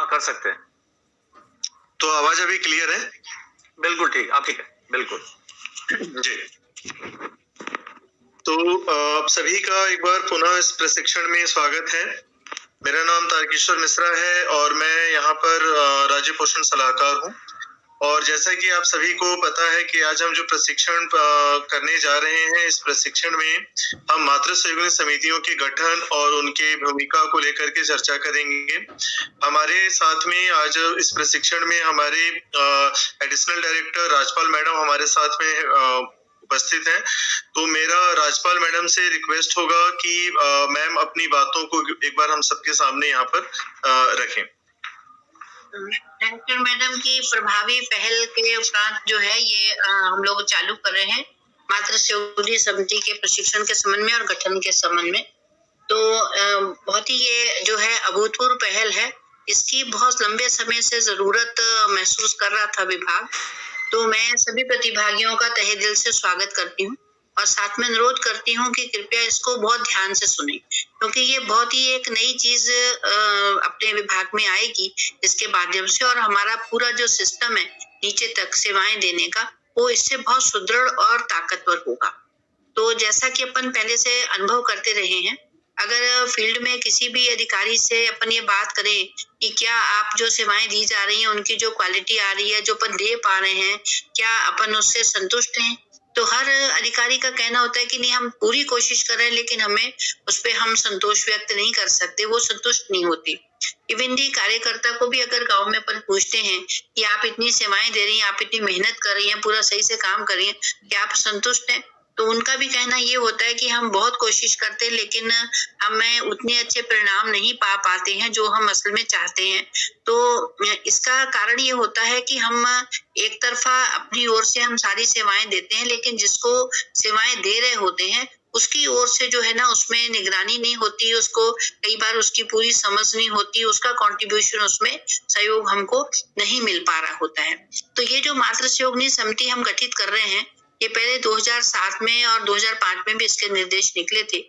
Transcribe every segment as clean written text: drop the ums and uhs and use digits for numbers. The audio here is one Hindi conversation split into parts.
कर सकते हैं। तो आवाज अभी क्लियर है? बिल्कुल ठीक, आप ठीक है, बिल्कुल जी। तो आप सभी का एक बार पुनः इस प्रशिक्षण में स्वागत है। मेरा नाम तारकेश्वर मिश्रा है और मैं यहाँ पर राज्य पोषण सलाहकार हूँ। और जैसा कि आप सभी को पता है कि आज हम जो प्रशिक्षण करने जा रहे हैं, इस प्रशिक्षण में हम मातृ सहयोगी समितियों के गठन और उनके भूमिका को लेकर के चर्चा करेंगे। हमारे साथ में आज इस प्रशिक्षण में हमारे एडिशनल डायरेक्टर राजपाल मैडम हमारे साथ में उपस्थित हैं। तो मेरा राजपाल मैडम से रिक्वेस्ट होगा कि मैम अपनी बातों को एक बार हम सबके सामने यहाँ पर रखें। डायरेक्टर मैडम की प्रभावी पहल के उपरांत जो है ये हम लोग चालू कर रहे हैं मातृ सहयोगी समिति के प्रशिक्षण के संबंध में और गठन के संबंध में। तो बहुत ही ये जो है अभूतपूर्व पहल है, इसकी बहुत लंबे समय से जरूरत महसूस कर रहा था विभाग। तो मैं सभी प्रतिभागियों का तहे दिल से स्वागत करती हूँ और साथ में अनुरोध करती हूँ कि कृपया इसको बहुत ध्यान से सुनें, क्योंकि ये बहुत ही एक नई चीज अपने विभाग में आएगी इसके माध्यम से, और हमारा पूरा जो सिस्टम है नीचे तक सेवाएं देने का, वो इससे बहुत सुदृढ़ और ताकतवर होगा। तो जैसा कि अपन पहले से अनुभव करते रहे हैं, अगर फील्ड में किसी भी अधिकारी से अपन ये बात करें कि क्या आप जो सेवाएं दी जा रही हैं उनकी जो क्वालिटी आ रही है, जो अपन दे पा रहे हैं, क्या अपन उससे संतुष्ट हैं, तो हर अधिकारी का कहना होता है कि नहीं, हम पूरी कोशिश कर रहे हैं लेकिन हमें उस पर हम संतोष व्यक्त नहीं कर सकते, वो संतुष्ट नहीं होती। इवन दी कार्यकर्ता को भी अगर गांव में अपन पूछते हैं कि आप इतनी सेवाएं दे रही हैं, आप इतनी मेहनत कर रही हैं, पूरा सही से काम कर रही हैं, क्या आप संतुष्ट हैं, तो उनका भी कहना ये होता है कि हम बहुत कोशिश करते हैं लेकिन हमें उतने अच्छे परिणाम नहीं पा पाते हैं जो हम असल में चाहते हैं। तो इसका कारण ये होता है कि हम एक तरफा अपनी ओर से हम सारी सेवाएं देते हैं, लेकिन जिसको सेवाएं दे रहे होते हैं उसकी ओर से जो है ना, उसमें निगरानी नहीं होती, उसको कई बार उसकी पूरी समझ नहीं होती, उसका कंट्रीब्यूशन, उसमें सहयोग हमको नहीं मिल पा रहा होता है। तो ये जो मातृ सहयोगी समिति हम गठित कर रहे हैं, ये पहले 2007 में और 2005 में भी इसके निर्देश निकले थे,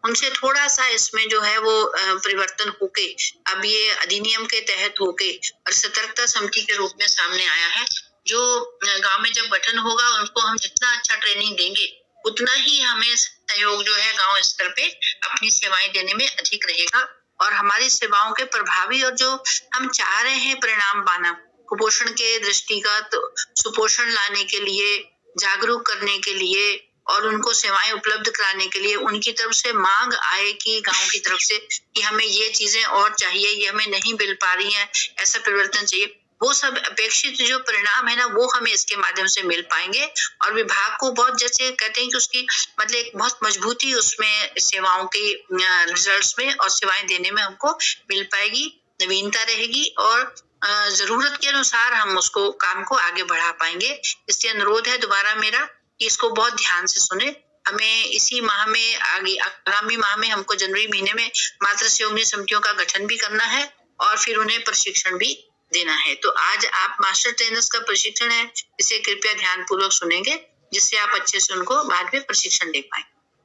उनसे थोड़ा सा इसमें जो है वो परिवर्तन होके अब ये अधिनियम के तहत होके और सतर्कता समिति के रूप में सामने आया है। जो गांव में जब गठन होगा उनको हम जितना अच्छा ट्रेनिंग देंगे उतना ही हमें सहयोग जो है गांव स्तर पे अपनी सेवाएं देने में अधिक रहेगा, और हमारी सेवाओं के प्रभावी और जो हम चाह रहे हैं परिणाम पाना, कुपोषण के दृष्टिगत सुपोषण लाने के लिए, जागरूक करने के लिए और उनको सेवाएं उपलब्ध कराने के लिए उनकी तरफ से मांग आए कि गांव की तरफ से कि हमें ये चीजें और चाहिए, ये हमें नहीं मिल पा रही हैं, ऐसा परिवर्तन चाहिए, वो सब अपेक्षित जो परिणाम है ना, वो हमें इसके माध्यम से मिल पाएंगे। और विभाग को बहुत, जैसे कहते हैं कि उसकी मतलब एक बहुत मजबूती उसमें सेवाओं के रिजल्ट्स में और सेवाएं देने में हमको मिल पाएगी, नवीनता रहेगी और जरूरत के अनुसार हम उसको काम को आगे बढ़ा पाएंगे। इसलिए अनुरोध है दोबारा मेरा कि इसको बहुत ध्यान से सुने। हमें इसी माह में आगामी माह में हमको जनवरी महीने में मातृ सहयोगी समितियों का गठन भी करना है और फिर उन्हें प्रशिक्षण भी देना है। तो आज आप मास्टर ट्रेनर्स का प्रशिक्षण है, इसे कृपया ध्यान पूर्वक सुनेंगे जिससे आप अच्छे से उनको बाद में प्रशिक्षण दे पाए।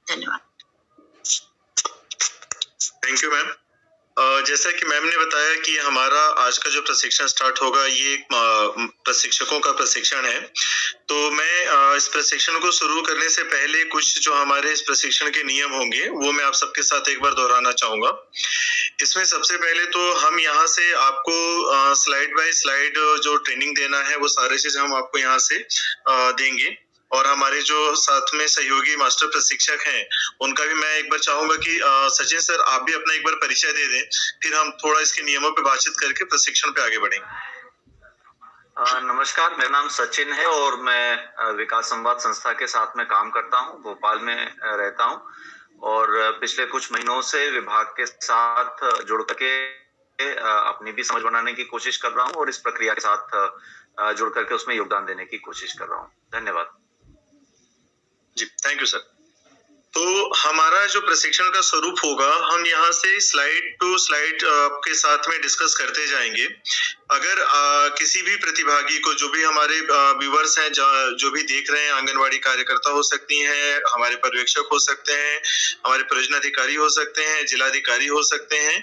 धन्यवाद। Thank you ma'am. जैसा कि मैम ने बताया कि हमारा आज का जो प्रशिक्षण स्टार्ट होगा ये प्रशिक्षकों का प्रशिक्षण है। तो मैं इस प्रशिक्षण को शुरू करने से पहले कुछ जो हमारे इस प्रशिक्षण के नियम होंगे वो मैं आप सबके साथ एक बार दोहराना चाहूंगा। इसमें सबसे पहले तो हम यहाँ से आपको स्लाइड बाय स्लाइड जो ट्रेनिंग देना है वो सारी चीजें हम आपको यहाँ से देंगे, और हमारे जो साथ में सहयोगी मास्टर प्रशिक्षक हैं उनका भी मैं एक बार चाहूंगा कि सचिन सर आप भी अपना एक बार परिचय दे दें, फिर हम थोड़ा इसके नियमों पे बातचीत करके प्रशिक्षण पे आगे बढ़ेंगे। नमस्कार, मेरा नाम सचिन है और मैं विकास संवाद संस्था के साथ में काम करता हूँ, भोपाल में रहता हूँ और पिछले कुछ महीनों से विभाग के साथ जुड़ करके अपनी भी समझ बनाने की कोशिश कर रहा हूँ और इस प्रक्रिया के साथ जुड़ करके उसमें योगदान देने की कोशिश कर रहा हूँ। धन्यवाद जी। Thank you sir. तो हमारा जो प्रशिक्षण का स्वरूप होगा, हम यहाँ से स्लाइड टू स्लाइड आपके साथ में डिस्कस करते जाएंगे। अगर किसी भी प्रतिभागी को, जो भी हमारे व्यूअर्स हैं, जो भी देख रहे हैं, आंगनवाड़ी कार्यकर्ता हो सकती हैं, हमारे पर्यवेक्षक हो सकते हैं, हमारे परियोजना अधिकारी हो सकते हैं, जिलाधिकारी हो सकते हैं,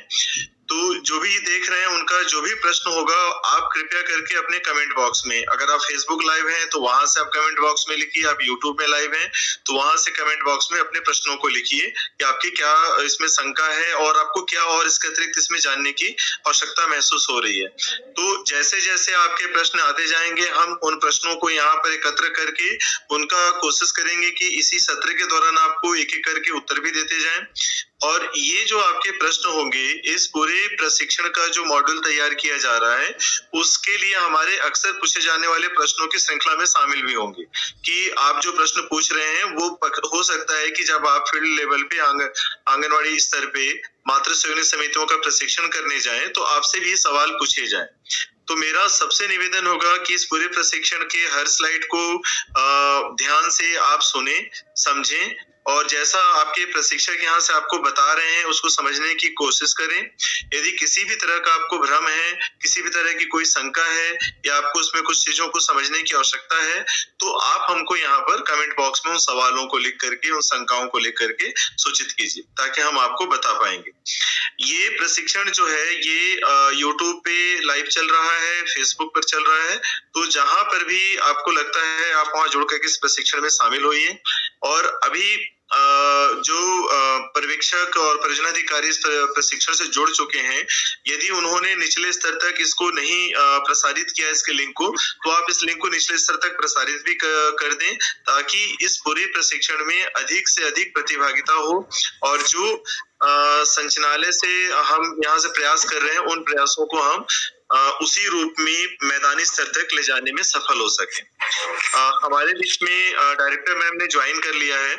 तो जो भी देख रहे हैं उनका जो भी प्रश्न होगा आप कृपया करके अपने कमेंट बॉक्स में, अगर आप फेसबुक लाइव हैं तो वहां से आप कमेंट बॉक्स में लिखिए, आप यूट्यूब में लाइव हैं तो वहां से कमेंट बॉक्स में अपने प्रश्नों को लिखिए कि आपकी क्या इसमें शंका है और आपको क्या और इसके अतिरिक्त इसमें जानने की आवश्यकता महसूस हो रही है। तो जैसे जैसे आपके प्रश्न आते जाएंगे हम उन प्रश्नों को यहाँ पर एकत्र करके उनका कोशिश करेंगे कि इसी सत्र के दौरान आपको एक एक करके उत्तर भी देते जाएं। और ये जो आपके प्रश्न होंगे इस पूरे प्रशिक्षण का जो मॉड्यूल तैयार किया जा रहा है उसके लिए हमारे अक्सर पूछे जाने वाले प्रश्नों की श्रृंखला में शामिल भी होंगे कि आप जो प्रश्न पूछ रहे हैं वो हो सकता है कि जब आप फील्ड लेवल पे आंगनवाड़ी स्तर पे मातृ सहयोगी समितियों का प्रशिक्षण करने जाएं तो आपसे भी सवाल पूछे जाएं। तो मेरा सबसे निवेदन होगा कि इस पूरे प्रशिक्षण के हर स्लाइड को ध्यान से आप सुने, समझें और जैसा आपके प्रशिक्षक यहाँ से आपको बता रहे हैं उसको समझने की कोशिश करें। यदि किसी भी तरह का आपको भ्रम है, किसी भी तरह की कोई शंका है या आपको उसमें कुछ चीजों को समझने की आवश्यकता है तो आप हमको यहाँ पर कमेंट बॉक्स में उन सवालों को लिख करके, उन शंकाओं को लिख करके सूचित कीजिए ताकि हम आपको बता पाएंगे। ये प्रशिक्षण जो है ये यूट्यूब पे लाइव चल रहा है, फेसबुक पर चल रहा है, तो जहां पर भी आपको लगता है आप वहां जुड़ करके इस प्रशिक्षण में शामिल होइए। और अभी जो पर्यवेक्षक और परियोजनाधिकारी इस प्रशिक्षण से जुड़ चुके हैं, यदि उन्होंने निचले स्तर तक इसको नहीं प्रसारित किया इसके लिंक को, तो आप इस लिंक को निचले स्तर तक प्रसारित भी कर दें ताकि इस पूरे प्रशिक्षण में अधिक से अधिक प्रतिभागिता हो और जो संचालनालय से हम यहाँ से प्रयास कर रहे हैं उन प्रयासों को हम उसी रूप में मैदानी स्तर तक ले जाने में सफल हो सके। हमारे बीच में डायरेक्टर मैम ने ज्वाइन कर लिया है।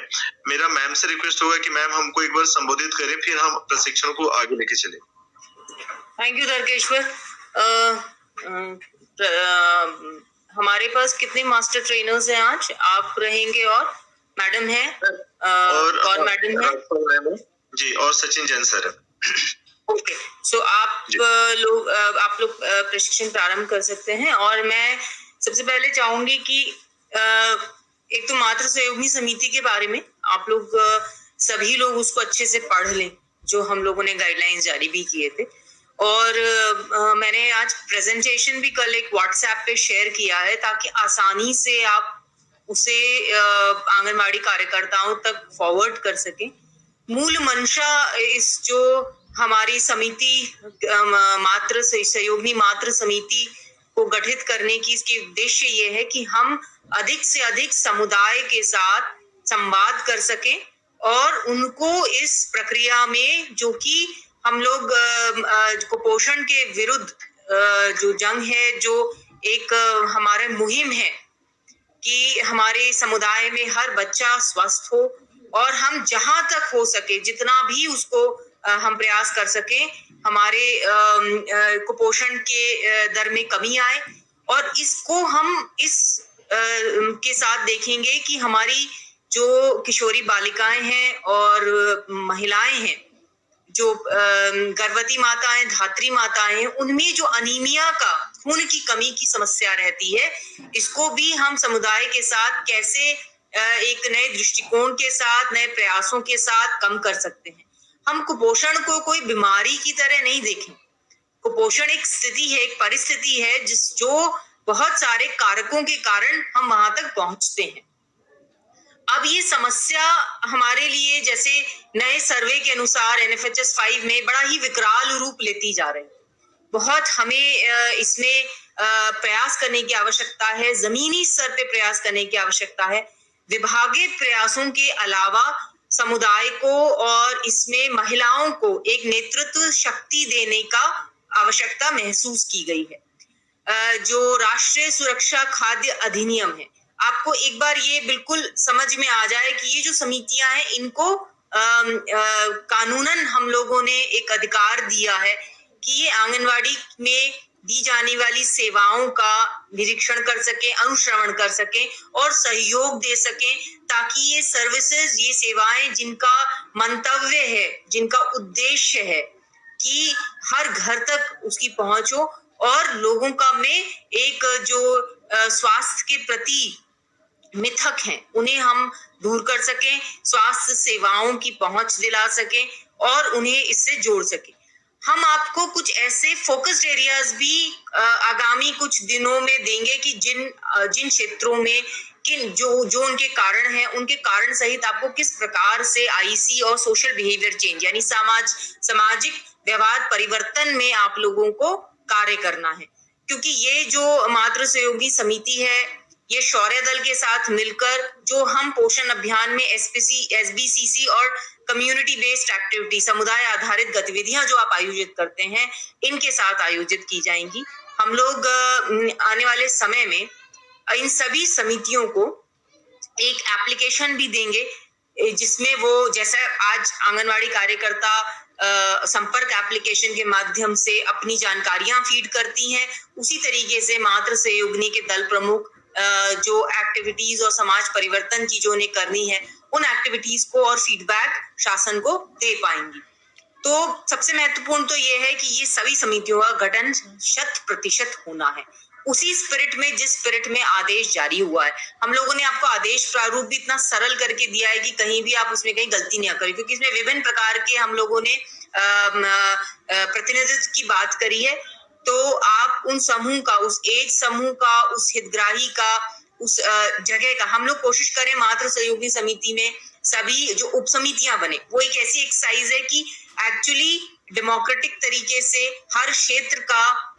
मेरा मैम से रिक्वेस्ट होगा कि मैम हमको एक बार संबोधित करें, फिर हम प्रशिक्षण को आगे लेके चले। Thank you Tarakeshwar. हमारे पास कितने मास्टर ट्रेनर्स हैं आज? आप रहेंगे और मैडम है और मैडम है जी और सचिन जैन सर है। ओके, सो आप लोग प्रशिक्षण प्रारंभ कर सकते हैं। और मैं सबसे पहले चाहूंगी कि एक तो मातृ सहयोगी समिति के बारे में आप लोग सभी लोग उसको अच्छे से पढ़ लें जो हम लोगों ने गाइडलाइंस जारी भी किए थे। और मैंने आज प्रेजेंटेशन भी कल एक व्हाट्सएप पे शेयर किया है ताकि आसानी से आप उसे आंगनबाड़ी कार्यकर्ताओं तक फॉरवर्ड कर सकें। मूल मंशा इस जो हमारी समिति मातृ सहयोगी मातृ समिति को गठित करने की इसकी उद्देश्य ये है कि हम अधिक से अधिक समुदाय के साथ संवाद कर सकें और उनको इस प्रक्रिया में जो कि हम लोग कुपोषण के विरुद्ध जो जंग है, जो एक हमारा मुहिम है कि हमारे समुदाय में हर बच्चा स्वस्थ हो और हम जहां तक हो सके जितना भी उसको हम प्रयास कर सके हमारे कुपोषण के दर में कमी आए। और इसको हम इस के साथ देखेंगे कि हमारी जो किशोरी बालिकाएं हैं और महिलाएं हैं, जो गर्भवती माताएं, धात्री माताएं हैं, उनमें जो अनीमिया का, खून की कमी की समस्या रहती है, इसको भी हम समुदाय के साथ कैसे एक नए दृष्टिकोण के साथ, नए प्रयासों के साथ कम कर सकते हैं। हम कुपोषण को कोई बीमारी की तरह नहीं देखें। कुपोषण एक स्थिति है, एक परिस्थिति है जो बहुत सारे कारकों के कारण हम वहां तक पहुंचते हैं। अब ये समस्या हमारे लिए जैसे नए सर्वे के अनुसार NFHS 5 में बड़ा ही विकराल रूप लेती जा रही है। बहुत हमें इसमें प्रयास करने की आवश्यकता है, जमीनी स्तर पे प्रयास करने की आवश्यकता है। विभागीय प्रयासों के अलावा समुदाय को और इसमें महिलाओं को एक नेतृत्व शक्ति देने का आवश्यकता महसूस की गई है। जो राष्ट्रीय सुरक्षा खाद्य अधिनियम है, आपको एक बार ये बिल्कुल समझ में आ जाए कि ये जो समितियां हैं इनको कानूनन हम लोगों ने एक अधिकार दिया है कि ये आंगनवाड़ी में दी जाने वाली सेवाओं का निरीक्षण कर सके, अनुश्रवण कर सके और सहयोग दे सके ताकि ये सर्विसेज, ये सेवाएं जिनका मंतव्य है, जिनका उद्देश्य है कि हर घर तक उसकी पहुंच हो और लोगों का में एक जो स्वास्थ्य के प्रति मिथक हैं उन्हें हम दूर कर सकें, स्वास्थ्य सेवाओं की पहुंच दिला सकें और उन्हें इससे जोड़ सकें। हम आपको कुछ ऐसे फोकस्ड एरियाज भी आगामी कुछ दिनों में देंगे कि जिन क्षेत्रों में जो उनके कारण है, उनके कारण सहित आपको किस प्रकार से आईसी और सोशल बिहेवियर चेंज यानी सामाजिक व्यवहार परिवर्तन में आप लोगों को कार्य करना है। क्योंकि ये जो मातृ सहयोगी समिति है, ये शौर्य दल के साथ मिलकर जो हम पोषण अभियान में SBCC और कम्युनिटी बेस्ड एक्टिविटी, समुदाय आधारित गतिविधियां जो आप आयोजित करते हैं, इनके साथ आयोजित की जाएंगी। हम लोग आने वाले समय में इन सभी समितियों को एक एप्लीकेशन भी देंगे जिसमें वो, जैसा आज आंगनवाड़ी कार्यकर्ता संपर्क एप्लीकेशन के माध्यम से अपनी जानकारियां फीड करती हैं, उसी तरीके से मातृ सहयोगिनी के दल प्रमुख जो एक्टिविटीज और समाज परिवर्तन की जो उन्हें करनी है, उन एक्टिविटीज को और फीडबैक शासन को दे पाएंगी। तो सबसे महत्वपूर्ण तो ये है कि ये सभी समितियों का गठन 100% होना है, उसी स्पिरिट में जिस स्पिरिट में आदेश जारी हुआ है। हम लोगों ने आपको आदेश प्रारूप भी इतना सरल करके दिया है कि कहीं भी आप उसमें कहीं गलती नहीं करें, क्योंकि इसमें विभिन्न प्रकार के हम लोगों ने प्रतिनिधित्व की बात करी है। तो आप उन समूह का, उस एज समूह का, उस हितग्राही का, उस जगह का, हम लोग कोशिश करें मातृ सहयोगी समिति में सभी जो उप समितियां बने, वो एक ऐसी एक्सरसाइज है कि एक्चुअली डेमोक्रेटिक तरीके से हर क्षेत्र का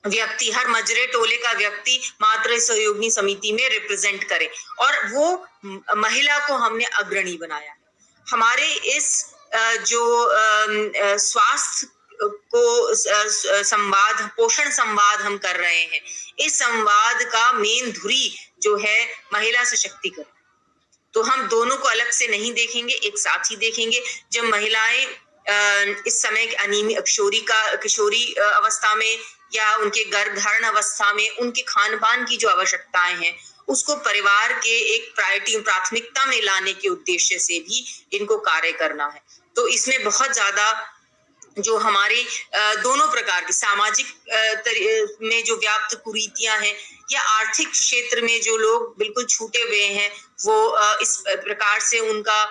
व्यक्ति, हर मजरे टोले का व्यक्ति मातृ सहयोगी समिति में रिप्रेजेंट करे, और वो महिला को हमने अग्रणी बनाया है। हमारे इस जो स्वास्थ्य को संवाद, पोषण संवाद हम कर रहे हैं, इस संवाद का मेन धुरी जो है महिला सशक्तिकरण। तो हम दोनों को अलग से नहीं देखेंगे, एक साथ ही देखेंगे। जब महिलाएं इस समय किशोरी अवस्था में या उनके गर्भधारण अवस्था में उनके खान पान की जो आवश्यकताएं हैं, उसको परिवार के एक प्राथमिकता में लाने के उद्देश्य से भी इनको कार्य करना है। तो इसमें बहुत ज्यादा जो हमारे दोनों प्रकार के सामाजिक में जो व्याप्त कुरीतियां हैं, या आर्थिक क्षेत्र में जो लोग बिल्कुल छूटे हुए हैं, वो इस प्रकार से उनका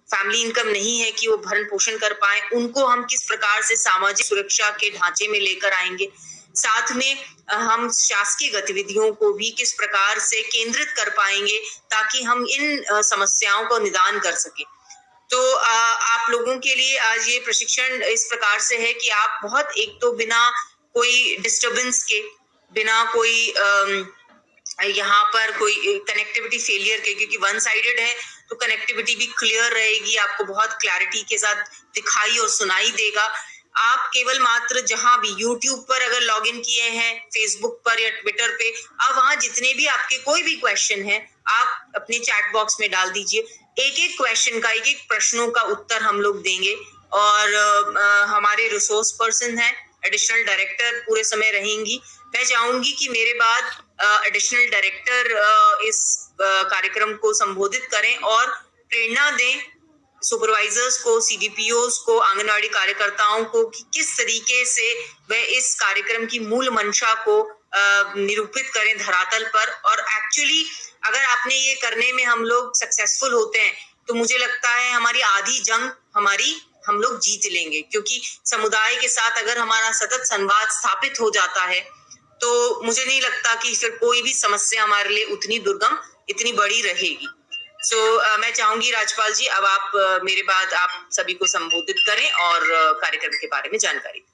फैमिली इनकम नहीं है कि वो भरण पोषण कर पाए, उनको हम किस प्रकार से सामाजिक सुरक्षा के ढांचे में लेकर आएंगे। साथ में हम शासकीय गतिविधियों को भी किस प्रकार से केंद्रित कर पाएंगे ताकि हम इन समस्याओं को निदान कर सके। तो आप लोगों के लिए आज ये प्रशिक्षण इस प्रकार से है कि आप बहुत, एक तो बिना कोई डिस्टरबेंस के, बिना कोई यहाँ पर कोई कनेक्टिविटी फेलियर के, क्योंकि वन साइडेड है तो कनेक्टिविटी भी क्लियर रहेगी, आपको बहुत क्लैरिटी के साथ दिखाई और सुनाई देगा। आप केवल मात्र जहां भी यूट्यूब पर अगर लॉगिन किए हैं, फेसबुक पर या ट्विटर पे, अब वहां जितने भी आपके कोई भी क्वेश्चन है आप अपने चैट बॉक्स में डाल दीजिए। एक एक क्वेश्चन का, एक एक प्रश्नों का उत्तर हम लोग देंगे। और हमारे रिसोर्स पर्सन हैं, एडिशनल डायरेक्टर पूरे समय रहेंगी। मैं चाहूंगी कि मेरे बाद एडिशनल डायरेक्टर इस कार्यक्रम को संबोधित करें और प्रेरणा दें सुपरवाइजर्स को, CDPOs को, आंगनवाड़ी कार्यकर्ताओं को कि किस तरीके से वह इस कार्यक्रम की मूल मंशा को निरूपित करें धरातल पर। और एक्चुअली अगर आपने ये करने में हम लोग सक्सेसफुल होते हैं तो मुझे लगता है हमारी आधी जंग हम लोग जीत लेंगे, क्योंकि समुदाय के साथ अगर हमारा सतत संवाद स्थापित हो जाता है तो मुझे नहीं लगता कि फिर कोई भी समस्या हमारे लिए उतनी दुर्गम, इतनी बड़ी रहेगी। मैं चाहूंगी राजपाल जी, अब आप मेरे बाद आप सभी को संबोधित करें और कार्यक्रम के बारे में जानकारी दें।